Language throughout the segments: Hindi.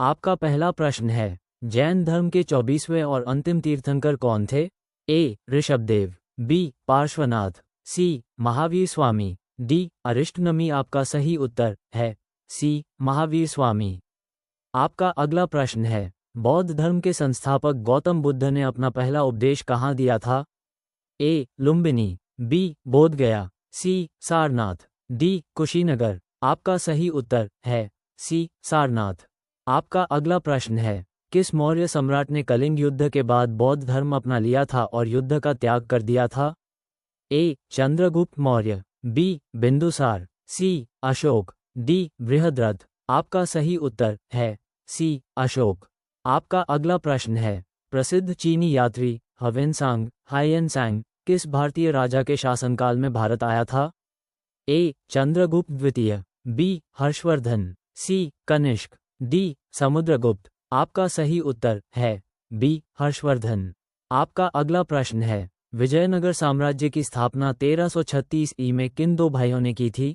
आपका पहला प्रश्न है, जैन धर्म के 24वें और अंतिम तीर्थंकर कौन थे? ए. ऋषभदेव, बी. पार्श्वनाथ, सी. महावीर स्वामी, डी. अरिष्टनमी। आपका सही उत्तर है सी. महावीर स्वामी। आपका अगला प्रश्न है, बौद्ध धर्म के संस्थापक गौतम बुद्ध ने अपना पहला उपदेश कहाँ दिया था? ए. लुम्बिनी, बी. बोधगया, सी. सारनाथ, डी. कुशीनगर। आपका सही उत्तर है सी. सारनाथ। आपका अगला प्रश्न है, किस मौर्य सम्राट ने कलिंग युद्ध के बाद बौद्ध धर्म अपना लिया था और युद्ध का त्याग कर दिया था? ए. चंद्रगुप्त मौर्य, बी. बिंदुसार, सी. अशोक, डी. बृहद्रथ। आपका सही उत्तर है सी. अशोक। आपका अगला प्रश्न है, प्रसिद्ध चीनी यात्री ह्वेनसांग हायेनसांग किस भारतीय राजा के शासनकाल में भारत आया था? ए. चंद्रगुप्त द्वितीय, बी. हर्षवर्धन, सी. कनिष्क, डी. समुद्रगुप्त। आपका सही उत्तर है बी. हर्षवर्धन। आपका अगला प्रश्न है, विजयनगर साम्राज्य की स्थापना 1336 ई में किन दो भाइयों ने की थी?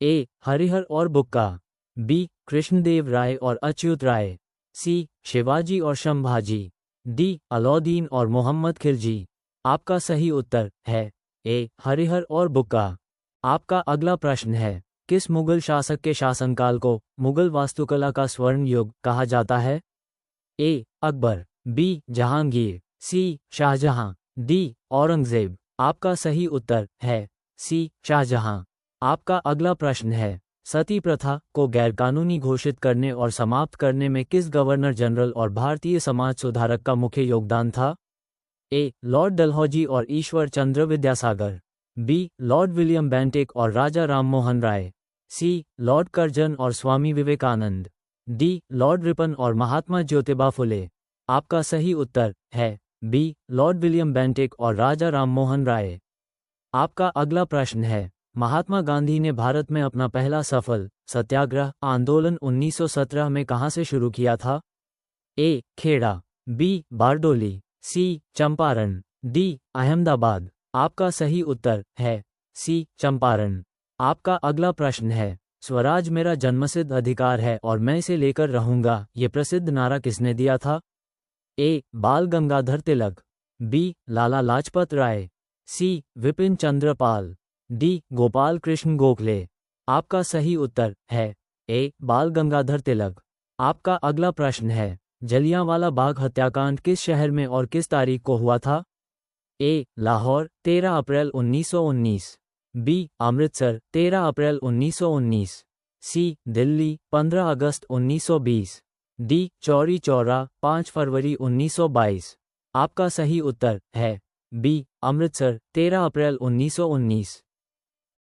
ए. हरिहर और बुक्का, बी. कृष्णदेव राय और अच्युत राय, सी. शिवाजी और संभाजी, डी. अलाउद्दीन और मोहम्मद खिलजी। आपका सही उत्तर है ए. हरिहर और बुक्का। आपका अगला प्रश्न है, किस मुगल शासक के शासनकाल को मुगल वास्तुकला का स्वर्ण युग कहा जाता है? ए. अकबर, बी. जहांगीर, सी. शाहजहां, डी. औरंगजेब। आपका सही उत्तर है सी. शाहजहां। आपका अगला प्रश्न है, सती प्रथा को गैरकानूनी घोषित करने और समाप्त करने में किस गवर्नर जनरल और भारतीय समाज सुधारक का मुख्य योगदान था? ए. लॉर्ड डलहौजी और Ishwar Chandra Vidyasagar, B. Lord William Bentinck और Raja Rammohan Roy, C. Lord Curzon और Swami Vivekananda, D. Lord Ripon और महात्मा ज्योतिबा फुले। आपका सही उत्तर है बी. लॉर्ड विलियम बेंटिक और राजा राममोहन राय। आपका अगला प्रश्न है, महात्मा गांधी ने भारत में अपना पहला सफल सत्याग्रह आंदोलन 1917 में कहाँ से शुरू किया था? ए. खेड़ा, बी. बारडोली, सी. चंपारण, डी. अहमदाबाद। आपका सही उत्तर है सी. चंपारण। आपका अगला प्रश्न है, स्वराज मेरा जन्मसिद्ध अधिकार है और मैं इसे लेकर रहूंगा, ये प्रसिद्ध नारा किसने दिया था? ए. बाल गंगाधर तिलक, बी. लाला लाजपत राय, सी. विपिन चंद्र पाल, डी. गोपाल कृष्ण गोखले। आपका सही उत्तर है ए. बाल गंगाधर तिलक। आपका अगला प्रश्न है, जलियांवाला बाग हत्याकांड किस शहर में और किस तारीख को हुआ था? ए. लाहौर 13 अप्रैल 1919, बी. अमृतसर 13 अप्रैल 1919, सी. दिल्ली 15 अगस्त 1920, डी. चौरी चौरा 5 फरवरी 1922। आपका सही उत्तर है बी. अमृतसर 13 अप्रैल 1919।